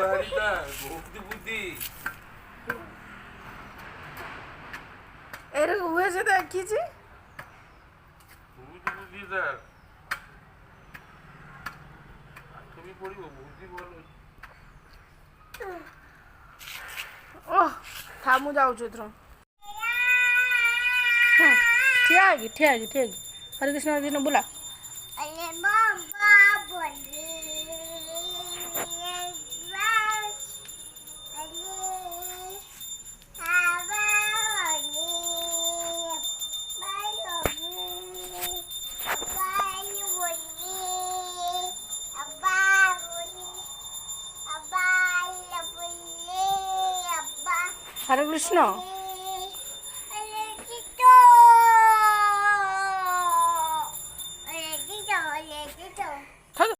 হারিদা ভক্তি বুদ্ধি এরকম হয়েছে দেখিছি ভক্তি বুদ্ধি দেখ তুমি পড়িব বুদ্ধি বলো ओह थामू जाऊँ एथर ठिया है हरे कृष्ण बोला हरे कृष्ण